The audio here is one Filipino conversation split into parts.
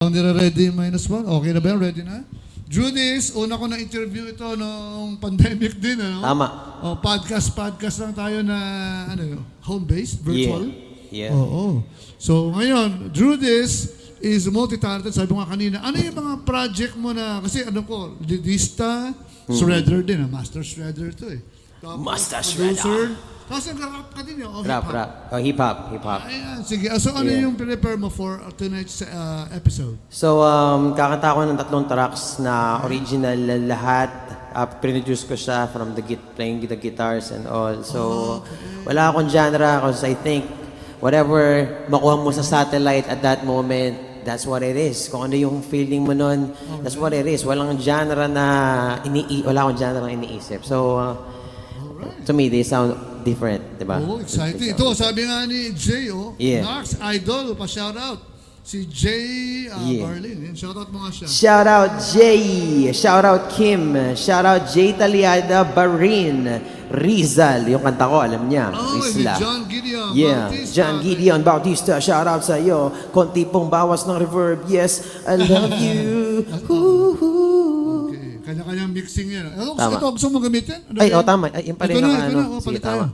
Nire-ready -1? Okay na ba yan? Ready na? Judis, una ko na-interview ito noong pandemic din, ano? Tama. Podcast lang tayo na, home-based, virtual. Yeah. Oo. So, ngayon, Judis is multi-talented. Sabi ko nga kanina, ano yung mga project mo na, kasi lista, shredder din, master shredder to eh. Tapos, master shredder. Tapos nag-rap ka din, Rap. Oh, hip-hop. Ayan, sige. So, ano yung prepare mo for tonight's episode? So, kakanta ko ng 3 tracks na original lahat. Produce ko siya from playing the guitars and all. So, wala akong genre because I think whatever makuha mo sa satellite at that moment, that's what it is. Kung ano yung feeling mo nun, that's what it is. Walang genre na wala akong genre na iniisip. So, to me, they sound different, diba? Oh, exciting. Ito, sabi nga ni Jay, Max Idol, pa-shout out. Si Jay Barlin. Shout out mo nga siya. Shout out Jay. Shout out Kim. Shout out Jay Taliada Barin. Rizal. Yung kanta ko, alam niya. Si John Gideon Bautista. John Gideon Bautista. Shout out sa iyo. Konti pong bawas ng reverb. Yes, I love you. Kanya-kanyang mixing yan. Tama. Ito, gusto mo gamitin? Tama. Ay, yung pala yung Sige, tama.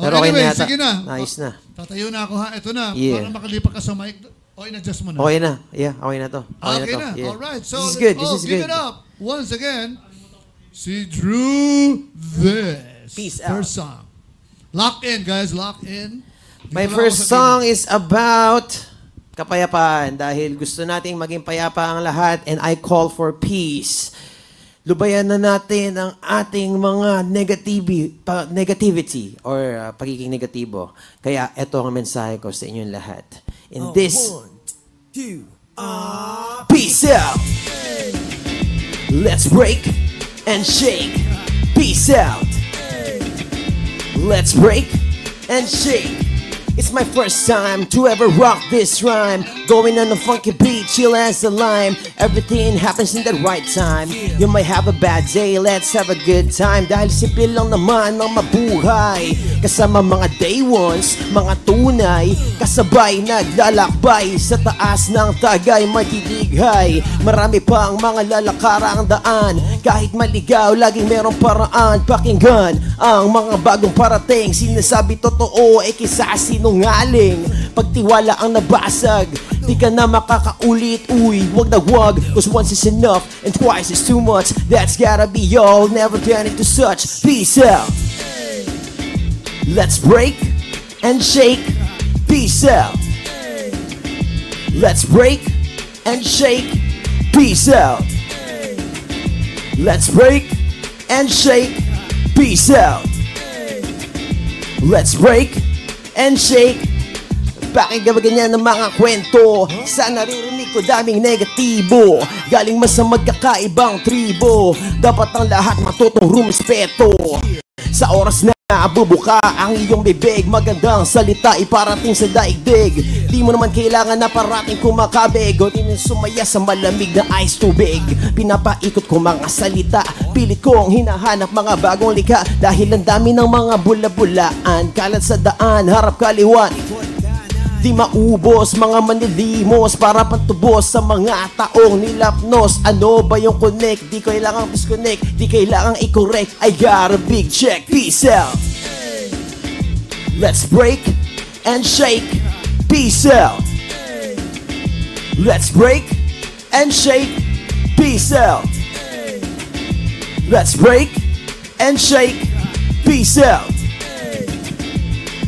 Pero okay anyway, na yata. sige na. Nice na. Tatayo na ako ha. Ito na. Yeah. Para makalipat ka sa mic. In-adjust mo na. Okay na. Yeah, okay na to. Okay na. Yeah. Alright. So, this is good. This is give good. it up. Once again, si Drew This. Peace out. First song. Lock in, guys. Lock in. My first song is about kapayapaan dahil gusto nating maging payapa ang lahat and I call for peace. Lubayan na natin ang ating mga negativity or pagiging negatibo. Kaya ito ang mensahe ko sa inyong lahat. In this, 1, 2, peace out! Let's break and shake. Peace out! Let's break and shake. It's my first time to ever rock this rhyme. Going on a funky beat, chill as a lime. Everything happens in the right time. You might have a bad day, let's have a good time. Dahil simple lang naman ang mabuhay. Kasama mga day ones, mga tunay. Kasabay naglalakbay sa taas ng tagay magdidighay. Marami pang mga lalakarang daan. Kahit maligaw, laging merong paraan. Pakinggan ang mga bagong parating. Sinasabi totoo, kisa sinungaling. Pagtiwala ang nabasag, di ka na makakaulit. Uy, wag na wag, cause once is enough and twice is too much. That's gotta be all, never get into such. Peace out. Let's break and shake. Peace out. Let's break and shake. Peace out. Let's break and shake. Peace out. Let's break and shake. Pakinggan ba ganyan ng mga kwento? Sa naririnig ko daming negatibo. Galing mas sa magkakaibang tribo. Dapat ang lahat matutong rumespeto. Sa oras na bubuka ang iyong bibig, magandang salita iparating sa daigdig. Di mo naman kailangan na parating kumakabig o di sumaya sa malamig na ice tubig. Pinapaikot ko mga salita, pilit kong hinahanap mga bagong likha. Dahil ang dami ng mga bula-bulaan, kalat sa daan, harap kaliwan. Di maubos, mga manilimos para pantubos sa mga taong nilapnos. Ano ba yung connect? Di kailangang disconnect, di kailangang i-correct. I got a big check, peace out. Let's break and shake, peace out. Let's break and shake, peace out. Let's break and shake, peace out.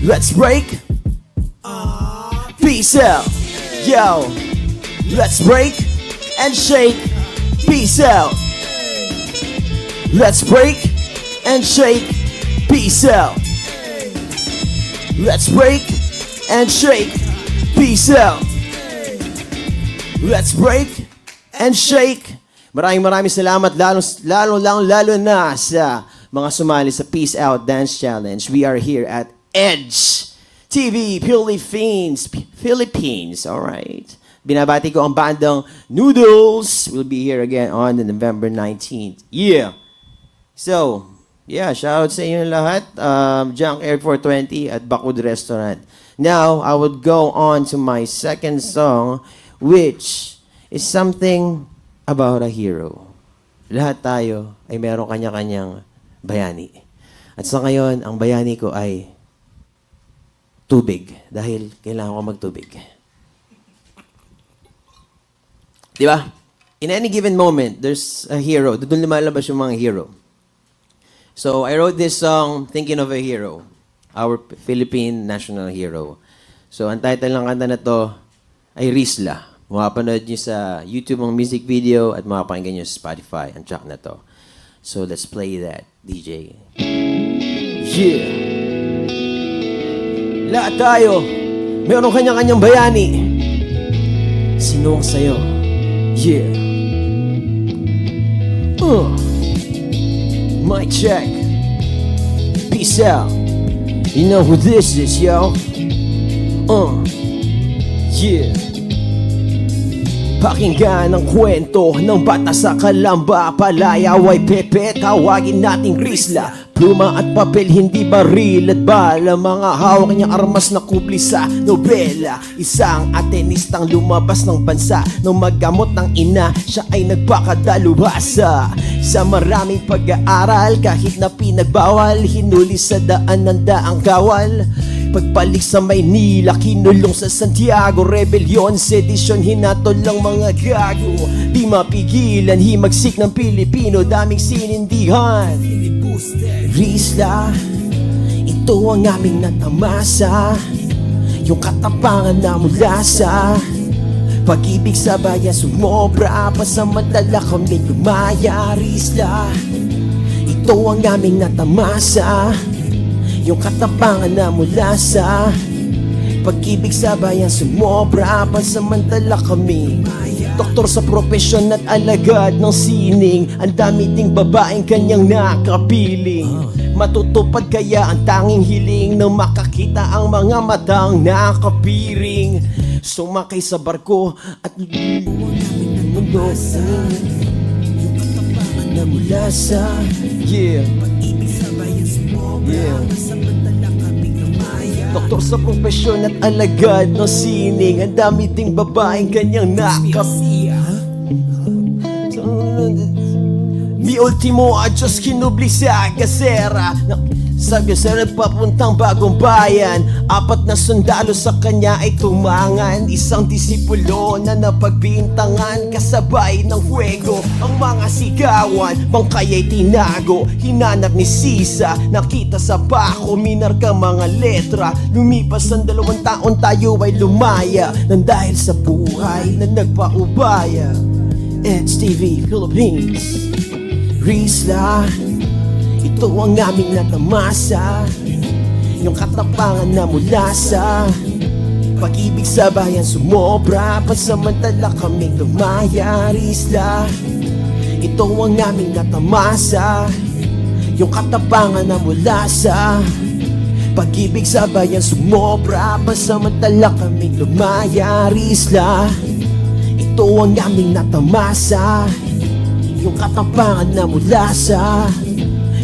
Let's break. Peace out, yo. Let's break and shake. Peace out. Let's break and shake. Peace out. Let's break and shake. Peace out. Let's break and shake. Maraming salamat lalo na sa mga sumali sa Peace Out Dance Challenge. We are here at Edge TV Philippines. Alright. Binabati ko ang bandang Noodles. We'll be here again on November 19th. Yeah. So, yeah, shout out sa inyo lahat. Junk Air 420 at Bakud Restaurant. Now, I would go on to my second song, which is something about a hero. Lahat tayo ay meron kanya-kanyang bayani. At sa ngayon, ang bayani ko ay tubig. Dahil kailangan ko magtubig. Di ba? In any given moment, there's a hero. Doon lumalabas yung mga hero. So, I wrote this song thinking of a hero. Our Philippine national hero. So, ang title ng kanta na to ay Rizla. Makapanood nyo sa YouTube ang music video at makapakinggan nyo sa Spotify ang track na to. So, let's play that, DJ. Yeah! Lahat tayo, meron kanya-kanyang bayani. Sino ang sayo? Yeah! Mic check. Peace out. You know who this is, yo? Yeah. Pakinggan ang kwento ng bata sa Kalamba. Palayaw ay pepe, tawagin nating Rizla. Pluma at papel, hindi baril at bala. Mga hawak niyang armas na kubli sa nobela. Isang atenistang lumabas ng bansa. Nung maggamot ng ina, siya ay nagpakadalubhasa. Sa maraming pag-aaral, kahit na pinagbawal, hinuli sa daan ng daang kawal. Pagbalik sa Maynila, kinulong sa Santiago. Rebellion, sedisyon, hinatol lang mga gago. Di mapigilan, himagsik ng Pilipino, daming sinindihan. Rizla, ito ang aming natamasa. Yung katapangan na mula sa pag-ibig sa bayan sumobra. Pasamantala kami lumaya. Rizla, ito ang aming natamasa. Yung katapangan na mula sa pag-ibig sa bayan sumobra. Pansamantala kami doktor sa propesyon at alagad ng sining. Ang dami ding babaeng kanyang nakapiling. Matutupad kaya ang tanging hiling nang makakita ang mga matang nakapiring. Sumakay sa barko at luluwang namin ng mundo. Yung katapangan na mula sa pag-ibig sa bayan sumobra. Pansamantala kami lumaya. Doktor sa propesyon at alagad ng sining. Ang dami ding babaeng kanyang Mi ultimo a Diyos kinubli sa gasera. Sa gasera papuntang bagong bayan. 4 na sundalo sa kanya ay tumangan. Isang disipulo na napagbintangan. Kasabay ng fuego ang mga sigawan. Bangkay ay tinago, hinanap ni Sisa. Nakita sa bako, minarka mga letra. Lumipas ang 2 taon, tayo ay lumaya. Nang dahil sa buhay na nagpaubaya. HTV Philippines. Rizla, ito ang aming natamasa. Yung katapangan na mula sa pag-ibig sa bayan sumobra. Pansamantala kami lumaya. Rizla, ito ang aming natamasa. Yung katapangan na mula sa pag-ibig sa bayan sumobra. Pansamantala kami lumaya. Rizla, ito ang aming natamasa. Yung katapangan na mula sa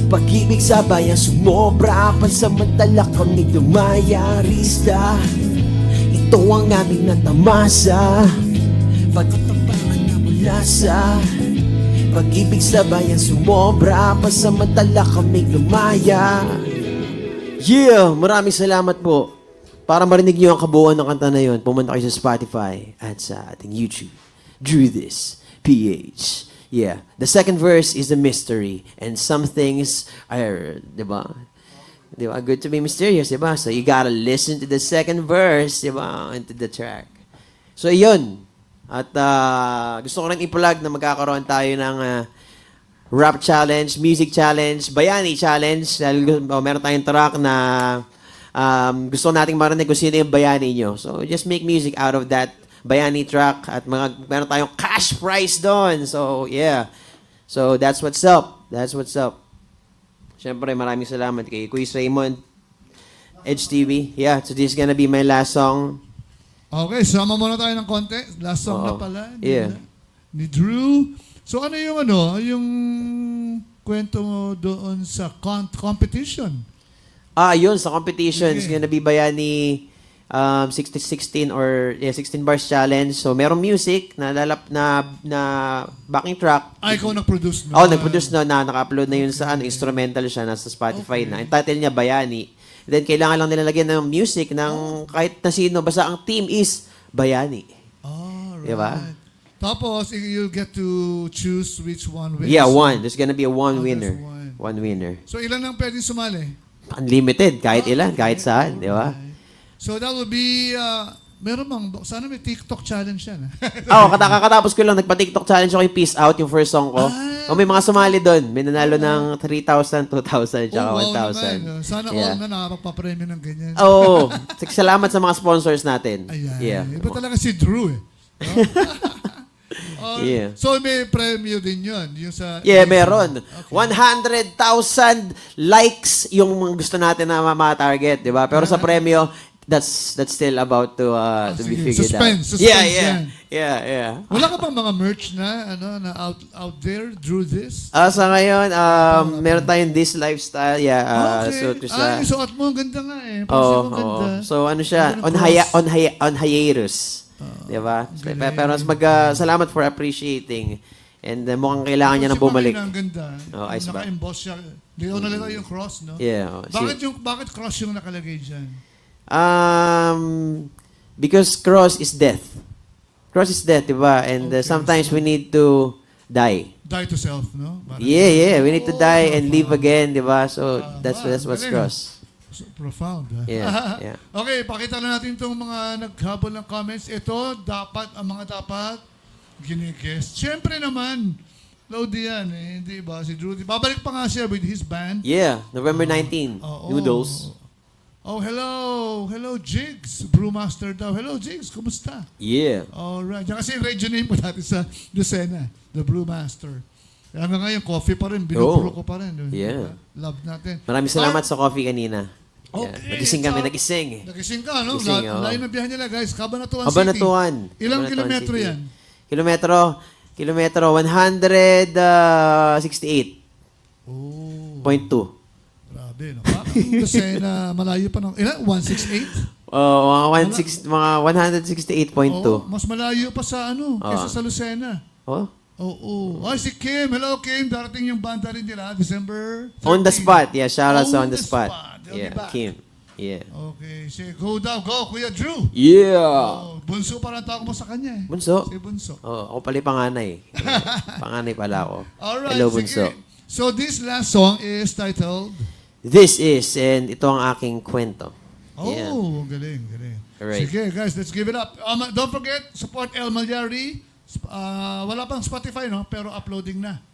pag-ibig sa bayan sumobra. Pansamantala kami lumaya. Rizla, ito ang aming natamasa. Pagkatapangan na mula sa pag-ibig sa bayan sumobra. Pansamantala kami lumaya. Yeah! Maraming salamat po. Para marinig nyo ang kabuuan ng kanta na yun, pumunta kayo sa Spotify at sa ating YouTube. Drew This PH. Yeah, the second verse is a mystery, and some things are, diba, good to be mysterious, diba? So you gotta listen to the second verse, diba, into the track. So yun, at gusto ko rin i-plug na magkakaroon tayo ng rap challenge, music challenge, bayani challenge. Dahil meron tayong track na gusto nating marinig kung sino yung bayani nyo. So just make music out of that bayani track at meron tayong cash prize doon. So, yeah. So, that's what's up. That's what's up. Siyempre, maraming salamat kay Quiz Raymond, HTV. Yeah, so this is gonna be my last song. Okay, sama muna tayo ng konti. Last song na pala. Ni Drew. So, ano yung kwento mo doon sa competition? Yun, sa competition. It's gonna be bayani 16 or 16 bars challenge. So merong music na backing track. Ikaw nag-produce Oh, nag-produce na naka-upload na yun sa instrumental siya nasa Spotify na. Ang title niya Bayani. Then kailangan lang nila lagyan ng music ng kahit na sino, basta ang team is Bayani. Oh, right. Diba? Tapos you'll get to choose which one wins. Yeah, one. There's gonna be a one winner. there's One winner. So ilan ang pwedeng sumali? Unlimited, kahit ilan, kahit saan, di ba? So that would be, meron bang, sana may TikTok challenge yan. Kakatapos ko lang, nagpa-TikTok challenge ako yung Peace Out, yung first song ko. May mga sumali doon. May nanalo ng 3,000, 2,000, tsaka 1,000. Sana all na nakapagpa-premyo ng ganyan. Salamat sa mga sponsors natin. Ayan. Yeah. Iba talaga si Drew eh. Yeah. So may premyo din yun. Yung sa, meron. Okay. 100,000 likes yung gusto natin na ma-target, di ba? Pero sa premyo, that's still about to be figured suspense, out. Suspense. Yeah. Wala ka bang mga merch na out there, Drew this? Sa ngayon, meron tayong This Lifestyle. Okay. So, suot mo, ang ganda nga eh. Ganda. So ano siya, on hiatus. Diba? Pero salamat for appreciating. And mukhang kailangan niya na bumalik. Ang ganda. Naka-emboss siya. Dito nalagay yung cross, no? Yeah. Bakit cross yung nakalagay dyan? Because cross is death. Cross is death, diba? And sometimes we need to die. Die to self, no? Yeah. We need to die and live again, diba? So that's what's cross. So profound. Yeah. Okay, pakita na natin itong mga naghabol ng comments. Ito, ang mga dapat gine-guess. Siyempre naman, Lodi yan eh, di ba? Si Drew, babalik pa nga siya with his band. Yeah, November 19, Noodles. Oh, hello Jigs, Brewmaster daw. Hello Jigs, kumusta? Yeah. Alright, yan kasi yung radio name mo dati sa Lucena, the Brewmaster. Hanggang ngayon, coffee pa rin, binubro ko pa rin. Yeah. Love natin. Maraming salamat sa coffee kanina. Okay. Nagising kami, nagising. Nagising ka, no? Layo ng biyahe nila, guys. Cabanatuan City. Cabanatuan. Ilang kilometro yan? Kilometro 168. Oh. 0.2. Grabe, no? Parang Lucena, malayo pa ng... Ilan? 168? Mga 168.2. Mas malayo pa sa kaysa sa Lucena. Oo. Ay, si Kim. Hello, Kim. Darating yung banda rin nila. December 13. On the spot. Yeah, shout out sa On the Spot. Yeah, Kim. Yeah. Okay. Go daw. Go, Kuya Drew. Yeah. Bunso pa lang tawag mo sa kanya eh. Bunso? Si Bunso. Ako pala panganay. Panganay pala ako. Alright. Hello, Bunso. Sige. So, this last song is titled... This is, and ito ang aking kwento. Yeah. Galing. Right. Sige, guys, let's give it up. Don't forget, support El Malyari. Wala pang Spotify, no? Pero uploading na.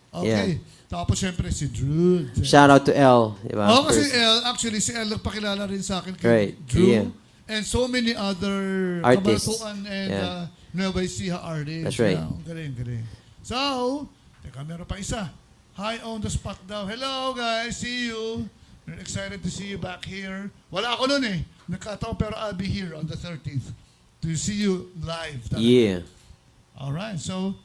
Okay. Yeah. Tapos, syempre, si Drew. Shout out to El. Diba? Kasi si El nagpakilala rin sa akin kay Right. Drew. Yeah. And so many other artists. Kabanatuan and Nueva Ecija artists. That's right. Galing. So, teka, meron pa isa. Hi on the spot daw. Hello, guys. See you. We're excited to see you back here. Wala ako nun eh. Nagkataon pero I'll be here on the 13th to see you live. Yeah. Alright, so,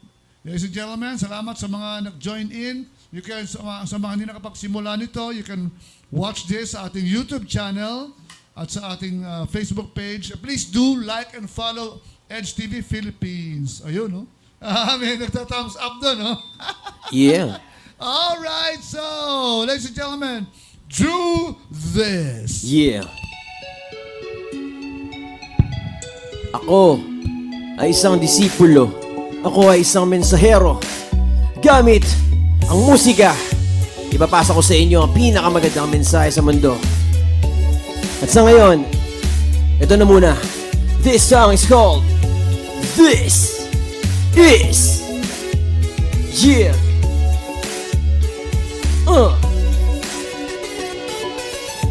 ladies and gentlemen, salamat sa mga nag-join in. You can, sa mga hindi nakapagsimula nito, you can watch this sa ating YouTube channel at sa ating Facebook page. Please do like and follow Edge TV Philippines. Ayun, no? May nagta-thumbs up doon, no? Yeah. Alright, so, ladies and gentlemen, do this. Yeah. Ako ay isang disipulo. Ako ay isang mensahero. Gamit ang musika, ipapasa ko sa inyo ang pinakamagandang mensahe sa mundo. At sa ngayon, ito na muna. This song is called This Is. Yeah.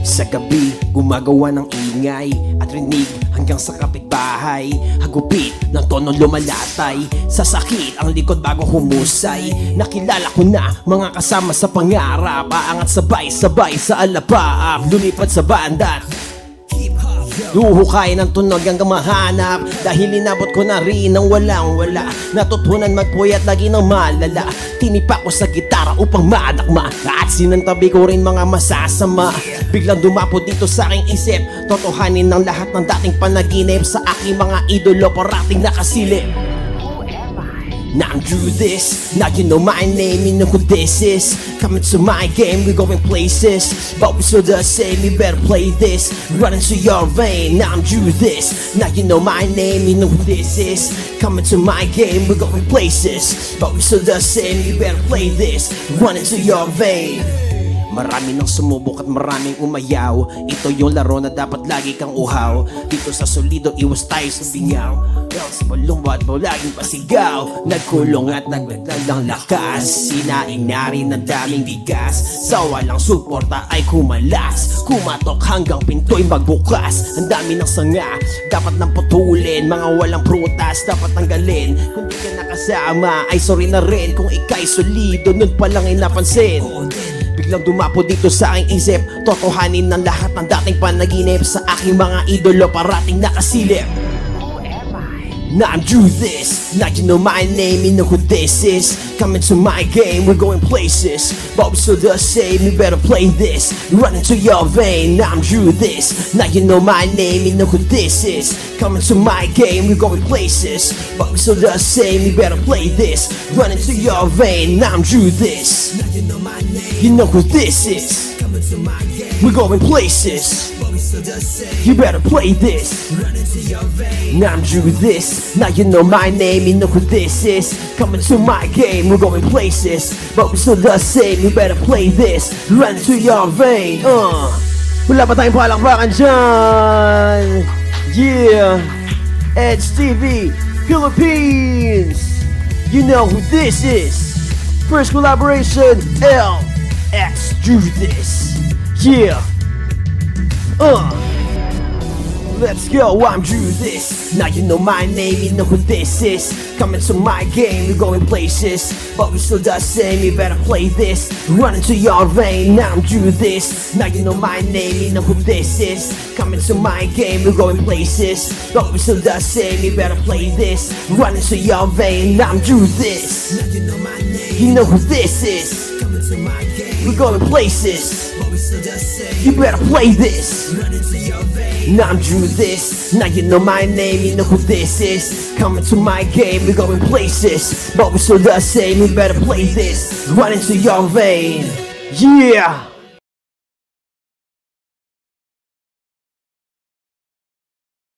Sa gabi, gumagawa ng ingay at rinig hanggang sa kapitbahay. Hagupit ng tono lumalatay, sa sakit ang likod bago humusay. Nakilala ko na mga kasama sa pangarap, aangat sabay-sabay sa alapaap, lumipat sa bandat. Luhukay ng tunog hanggang mahanap, dahil inabot ko na rin ang walang-wala. Natutunan magpuyat lagi ng malala, tinipak ko sa gitara upang madakma at sinantabi ko rin mga masasama. Biglang dumapo dito sa aking isip, totohanin ng lahat ng dating panaginip sa aking mga idolo parating nakasilip. Now I'm do this, now you know my name, you know who this is. Coming to my game, we going places, but we still the same, you better play this. Run into your vein, now I'm do this, now you know my name, you know who this is. Coming to my game, we going places, but we still the same, you better play this. Run into your vein. Marami nang sumubok at maraming umayaw. Ito yung laro na dapat lagi kang uhaw. Dito sa solido, iwas tayo sa bingaw. Sa balumbat mo laging pasigaw. Nagkulong at nagdagdag ng lakas. Sinaing na rin ng daming bigas. Sa walang suporta ay kumalas. Kumatok hanggang pinto'y magbukas. Ang dami ng sanga, dapat nang putulin. Mga walang prutas, dapat tanggalin. Kung di ka nakasama, ay sorry na rin. Kung ika'y solido, nun pa lang ay napansin. Biglang dumapo dito sa aking isip, totohanin ng lahat ng dating panaginip sa aking mga idolo parating nakasilip. Now I'm do this, now you know my name, you know who this is. Coming to my game, we're going places, but we still the same, you better play this. Run into your vein, now I'm do this, now you know my name, you know who this is. Coming to my game, we're going places, but we still the same, you better play this. Run into your vein, now I'm do this, now you know my name, you know who this is. Coming to my game, we're going places, but we still the same, you better play this. Run into your vein, now I'm do this, now you know my name, you know who this is. Coming to my game, we're going places, but we still the same, you better play this. Run to your vein. Wala pa tayong palakpakan dyan. Yeah, Edge TV Philippines. You know who this is. First collaboration, LX do this. Yeah. Let's go, I'm do this. Now you know my name, you know who this is. Coming to my game, we're going places, but we still the same, you better play this. Run into your vein, now I'm do this. Now you know my name, you know who this is. Coming to my game, we're going places, but we still the same, you better play this. Run into your vein, now I'm do this. Now you know my name, you know who this is. Coming to my game, we're going places, but we still the same, you better play this. Run into your vein, now I'm do this. Now you know my name, you know who this is. Coming to my game, we're going places, but we still the same, you better play this. Run into your vein. Yeah.